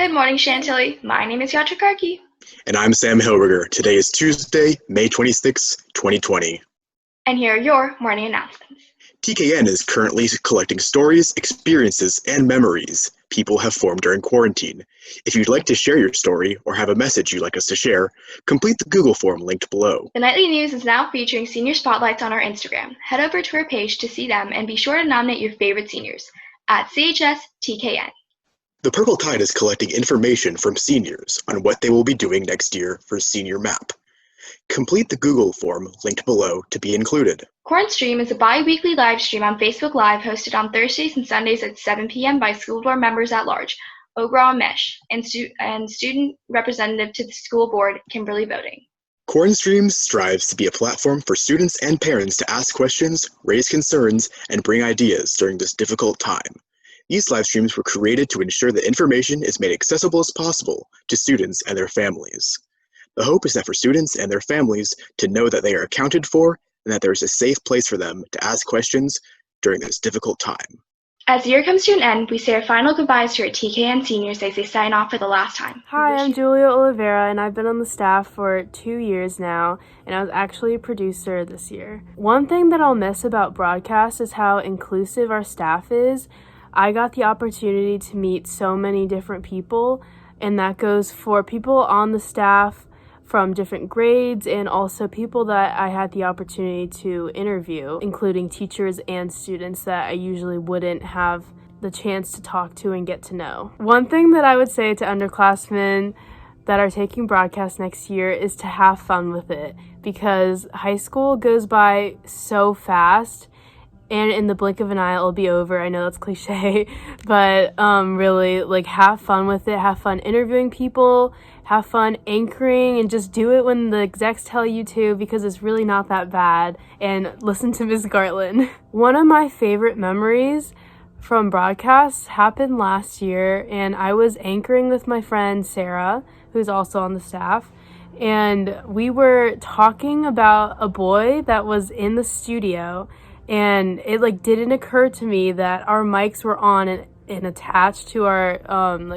Good morning, Chantilly. My name is Yatra Karki. And I'm Sam Hilberger. Today is Tuesday, May 26, 2020. And here are your morning announcements. TKN is currently collecting stories, experiences, and memories people have formed during quarantine. If you'd like to share your story or have a message you'd like us to share, complete the Google form linked below. The nightly news is now featuring senior spotlights on our Instagram. Head over to our page to see them and be sure to nominate your favorite seniors at CHS TKN. The Purple Tide is collecting information from seniors on what they will be doing next year for Senior Map. Complete the Google form linked below to be included. Corn Stream is a bi-weekly live stream on Facebook Live hosted on Thursdays and Sundays at 7 p.m. by school board members at large, Ogra Mesh, and student representative to the school board, Kimberly Voting. Corn Stream strives to be a platform for students and parents to ask questions, raise concerns, and bring ideas during this difficult time. These live streams were created to ensure that information is made accessible as possible to students and their families. The hope is that for students and their families to know that they are accounted for and that there is a safe place for them to ask questions during this difficult time. As the year comes to an end, we say our final goodbyes to our TKN seniors as they sign off for the last time. Hi, I'm Julia Oliveira, and I've been on the staff for 2 years now, and I was actually a producer this year. One thing that I'll miss about broadcast is how inclusive our staff is. I got the opportunity to meet so many different people, and that goes for people on the staff from different grades and also people that I had the opportunity to interview, including teachers and students that I usually wouldn't have the chance to talk to and get to know. One thing that I would say to underclassmen that are taking broadcast next year is to have fun with it, because high school goes by so fast. And in the blink of an eye, it'll be over. I know that's cliche, but really, have fun with it. Have fun interviewing people. Have fun anchoring, and just do it when the execs tell you to, because it's really not that bad. And listen to Ms. Gartland. One of my favorite memories from broadcasts happened last year, and I was anchoring with my friend Sarah, who's also on the staff. And we were talking about a boy that was in the studio. And it didn't occur to me that our mics were on and attached to our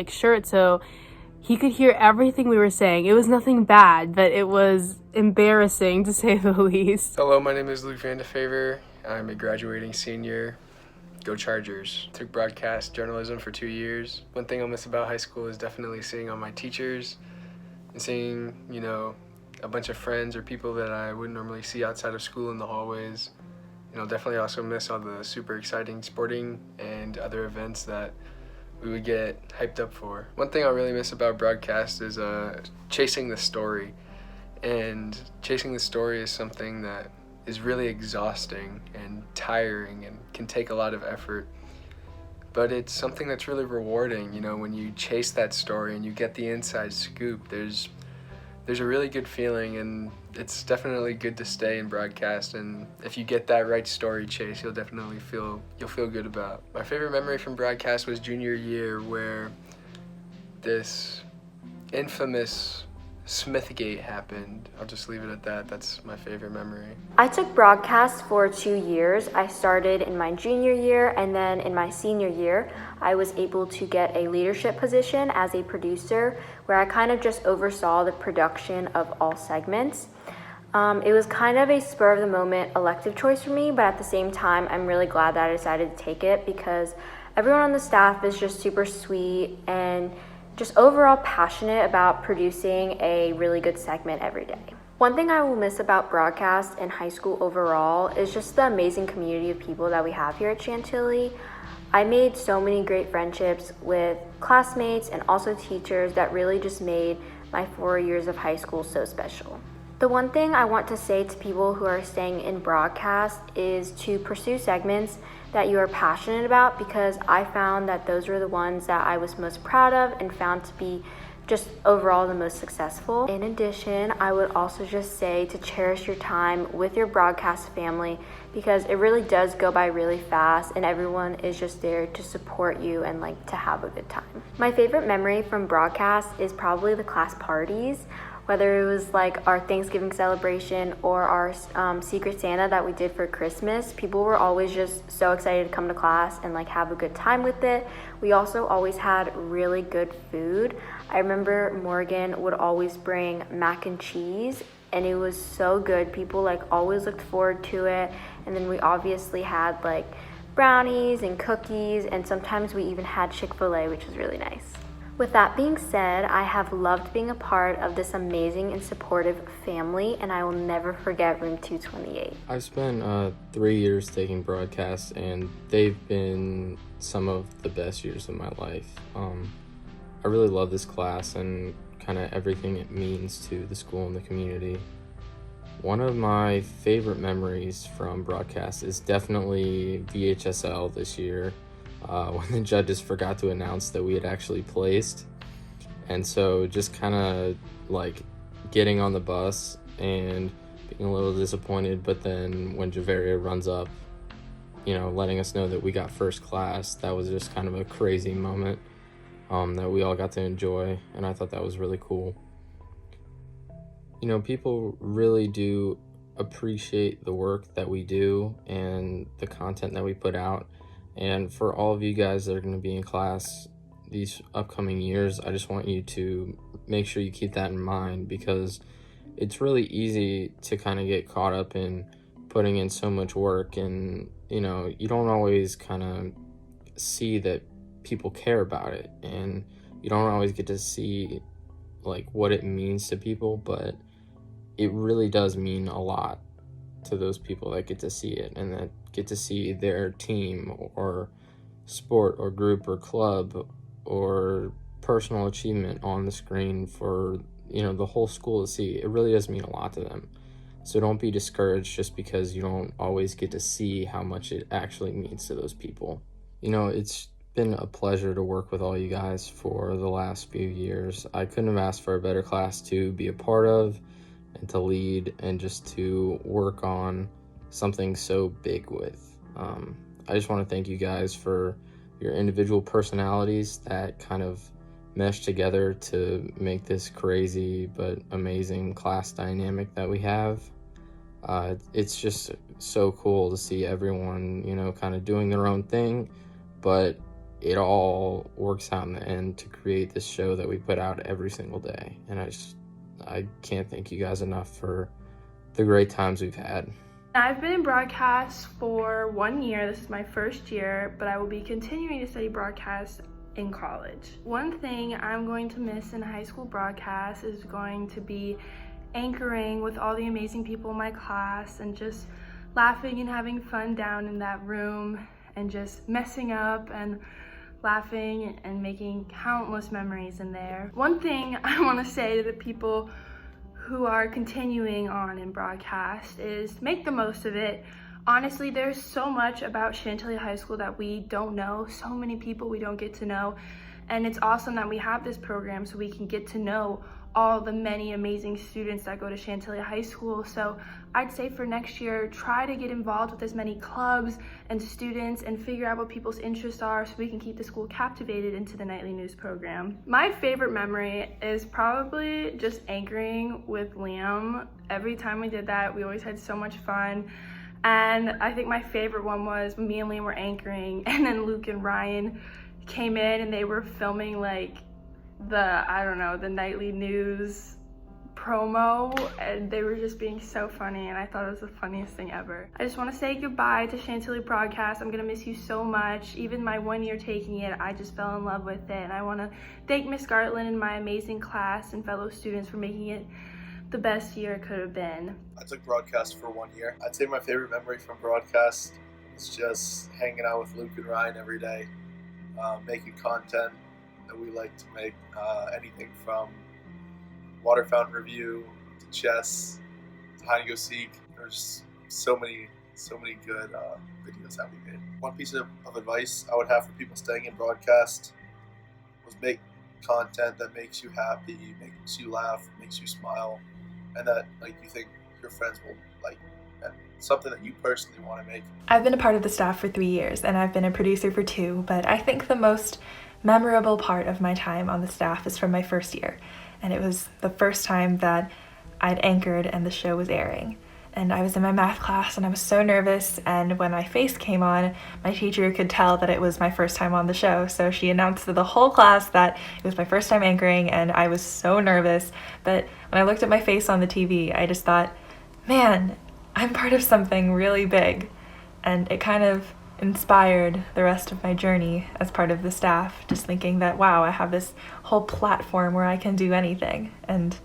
shirt, so he could hear everything we were saying. It was nothing bad, but it was embarrassing to say the least. Hello, my name is Luke Vandefavor. I'm a graduating senior. Go Chargers. Took broadcast journalism for 2 years. One thing I'll miss about high school is definitely seeing all my teachers and seeing, a bunch of friends or people that I wouldn't normally see outside of school in the hallways. Definitely also miss all the super exciting sporting and other events that we would get hyped up for. One thing I really miss about broadcast is chasing the story. And chasing the story is something that is really exhausting and tiring and can take a lot of effort. But it's something that's really rewarding, when you chase that story and you get the inside scoop. There's a really good feeling, and it's definitely good to stay in broadcast, and if you get that right story chase, you'll definitely feel good about. My favorite memory from broadcast was junior year, where this infamous Smithgate happened. I'll just leave it at that. That's my favorite memory. I took broadcast for 2 years. I started in my junior year, and then in my senior year, I was able to get a leadership position as a producer, where I kind of just oversaw the production of all segments. It was kind of a spur of the moment elective choice for me, but at the same time, I'm really glad that I decided to take it, because everyone on the staff is just super sweet and just overall passionate about producing a really good segment every day. One thing I will miss about broadcast and high school overall is just the amazing community of people that we have here at Chantilly. I made so many great friendships with classmates and also teachers that really just made my 4 years of high school so special. The one thing I want to say to people who are staying in broadcast is to pursue segments that you are passionate about, because I found that those were the ones that I was most proud of and found to be just overall the most successful. In addition, I would also just say to cherish your time with your broadcast family, because it really does go by really fast and everyone is just there to support you and to have a good time. My favorite memory from broadcast is probably the class parties, Whether it was like our Thanksgiving celebration or our Secret Santa that we did for Christmas, people were always just so excited to come to class and like have a good time with it. We also always had really good food. I remember Morgan would always bring mac and cheese, and it was so good. People like always looked forward to it. And then we obviously had like brownies and cookies, and sometimes we even had Chick-fil-A, which was really nice. With that being said, I have loved being a part of this amazing and supportive family, and I will never forget Room 228. I've spent 3 years taking broadcasts, and they've been some of the best years of my life. I really love this class and kind of everything it means to the school and the community. One of my favorite memories from broadcast is definitely VHSL this year. When the judges forgot to announce that we had actually placed. And so just kind of like getting on the bus and being a little disappointed, but then when Javaria runs up, letting us know that we got first class, that was just kind of a crazy moment that we all got to enjoy, and I thought that was really cool. People really do appreciate the work that we do and the content that we put out. And for all of you guys that are going to be in class these upcoming years, I just want you to make sure you keep that in mind, because it's really easy to kind of get caught up in putting in so much work, and you don't always kind of see that people care about it, and you don't always get to see like what it means to people, but it really does mean a lot to those people that get to see it and that get to see their team or sport or group or club or personal achievement on the screen for the whole school to see. It really does mean a lot to them. So don't be discouraged just because you don't always get to see how much it actually means to those people. It's been a pleasure to work with all you guys for the last few years. I couldn't have asked for a better class to be a part of and to lead and just to work on something so big with. I just want to thank you guys for your individual personalities that kind of mesh together to make this crazy but amazing class dynamic that we have. It's just so cool to see everyone, kind of doing their own thing, but it all works out in the end to create this show that we put out every single day. And I can't thank you guys enough for the great times we've had. I've been in broadcast for 1 year. This is my first year, but I will be continuing to study broadcast in college. One thing I'm going to miss in high school broadcast is going to be anchoring with all the amazing people in my class and just laughing and having fun down in that room and just messing up and laughing and making countless memories in there. One thing I want to say to the people who are continuing on in broadcast is make the most of it. Honestly, there's so much about Chantilly High School that we don't know, so many people we don't get to know, and it's awesome that we have this program so we can get to know all the many amazing students that go to Chantilly High School. So I'd say for next year, try to get involved with as many clubs and students and figure out what people's interests are so we can keep the school captivated into the nightly news program. My favorite memory is probably just anchoring with Liam. Every time we did that, we always had so much fun. And I think my favorite one was when me and Liam were anchoring and then Luke and Ryan came in and they were filming like the nightly news promo, and they were just being so funny, and I thought it was the funniest thing ever. I just want to say goodbye to Chantilly Broadcast. I'm gonna miss you so much. Even my 1 year taking it, I just fell in love with it, and I want to thank Miss Gartland and my amazing class and fellow students for making it the best year it could have been. I took broadcast for 1 year. I'd say my favorite memory from broadcast is just hanging out with Luke and Ryan every day, making content that we like to make, anything from water fountain review to chess to hide and go seek. There's so many good videos that we made. One piece of advice I would have for people staying in broadcast was make content that makes you happy, makes you laugh, makes you smile, and that you think your friends will like, and something that you personally want to make. I've been a part of the staff for 3 years and I've been a producer for 2, but I think the most memorable part of my time on the staff is from my first year, and it was the first time that I'd anchored and the show was airing. And I was in my math class and I was so nervous, and when my face came on, my teacher could tell that it was my first time on the show, so she announced to the whole class that it was my first time anchoring, and I was so nervous. But when I looked at my face on the TV, I just thought, man, I'm part of something really big. And it kind of inspired the rest of my journey as part of the staff, just thinking that, wow, I have this whole platform where I can do anything, and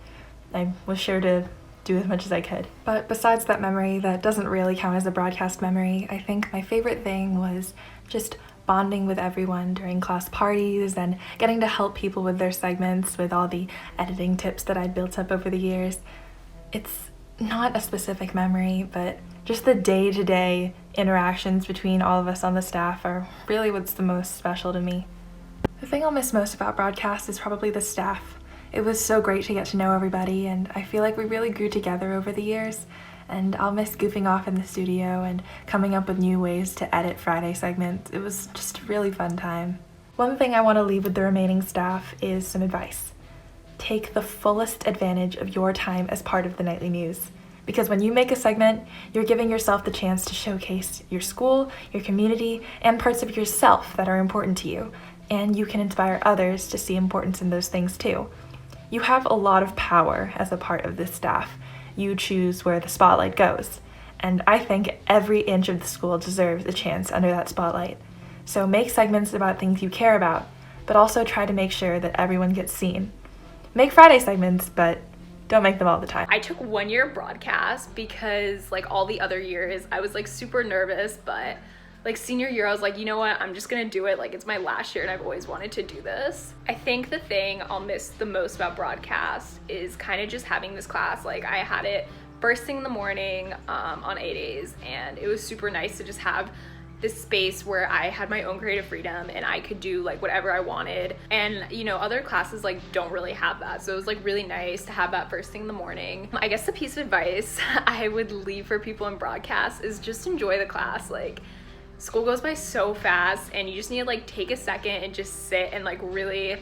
I was sure to do as much as I could. But besides that memory that doesn't really count as a broadcast memory, I think my favorite thing was just bonding with everyone during class parties and getting to help people with their segments with all the editing tips that I'd built up over the years. It's not a specific memory, but just the day-to-day interactions between all of us on the staff are really what's the most special to me. The thing I'll miss most about broadcast is probably the staff. It was so great to get to know everybody, and I feel like we really grew together over the years, and I'll miss goofing off in the studio and coming up with new ways to edit Friday segments. It was just a really fun time. One thing I want to leave with the remaining staff is some advice. Take the fullest advantage of your time as part of the nightly news. Because when you make a segment, you're giving yourself the chance to showcase your school, your community, and parts of yourself that are important to you. And you can inspire others to see importance in those things too. You have a lot of power as a part of this staff. You choose where the spotlight goes. And I think every inch of the school deserves a chance under that spotlight. So make segments about things you care about, but also try to make sure that everyone gets seen. Make Friday segments, but don't make them all the time. I took 1 year broadcast because like all the other years I was like super nervous, but like senior year I was like, you know what, I'm just gonna do it. Like it's my last year and I've always wanted to do this. I think the thing I'll miss the most about broadcast is kind of just having this class. Like I had it first thing in the morning on A-days, and it was super nice to just have this space where I had my own creative freedom and I could do like whatever I wanted. And you know, other classes like don't really have that. So it was like really nice to have that first thing in the morning. I guess the piece of advice I would leave for people in broadcast is just enjoy the class. Like school goes by so fast and you just need to like take a second and just sit and like really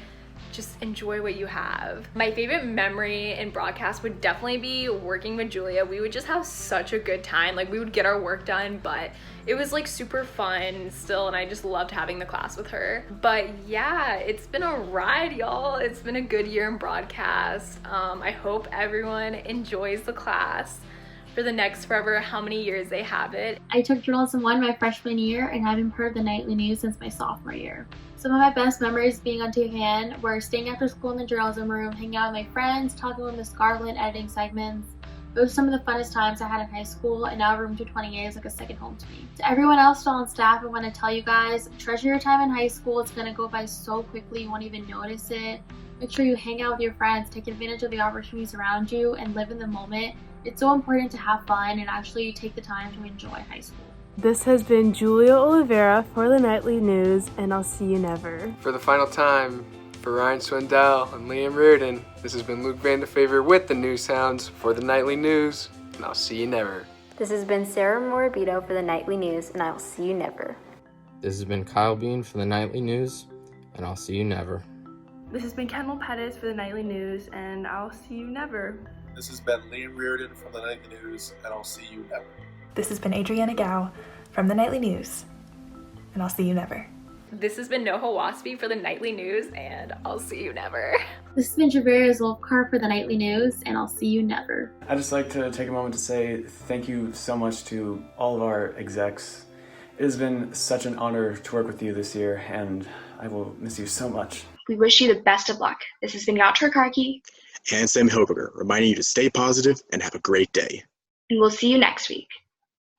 just enjoy what you have. My favorite memory in broadcast would definitely be working with Julia. We would just have such a good time. Like we would get our work done, but it was like super fun still, and I just loved having the class with her. But yeah, it's been a ride, y'all. It's been a good year in broadcast. I hope everyone enjoys the class for the next forever how many years they have it. I took Journalism 1 my freshman year, and I've been part of the nightly news since my sophomore year. Some of my best memories being on TKN were staying after school in the journalism room, hanging out with my friends, talking with Miss Garland, editing segments. It was some of the funnest times I had in high school, and now Room 228 is like a second home to me. To everyone else still on staff, I want to tell you guys, treasure your time in high school. It's going to go by so quickly, you won't even notice it. Make sure you hang out with your friends, take advantage of the opportunities around you, and live in the moment. It's so important to have fun and actually take the time to enjoy high school. This has been Julia Oliveira for the Nightly News, and I'll see you never. For the final time, for Ryan Swindell and Liam Reardon, this has been Luke Vandefavor with the News Sounds for the Nightly News, and I'll see you never. This has been Sarah Morabito for the Nightly News, and I will see you never. This has been Kyle Bean for the Nightly News, and I'll see you never. This has been Kendall Pettis for the Nightly News, and I'll see you never. This has been Liam Reardon from the Nightly News, and I'll see you never. This has been Adriana Gao from the Nightly News, and I'll see you never. This has been Noah Waspy for the Nightly News, and I'll see you never. This has been Javarius Wolfcar for the Nightly News, and I'll see you never. I'd just like to take a moment to say thank you so much to all of our execs. It has been such an honor to work with you this year, and I will miss you so much. We wish you the best of luck. This has been Yatra Karki And Sam Hilberger, reminding you to stay positive and have a great day. and we'll see you next week.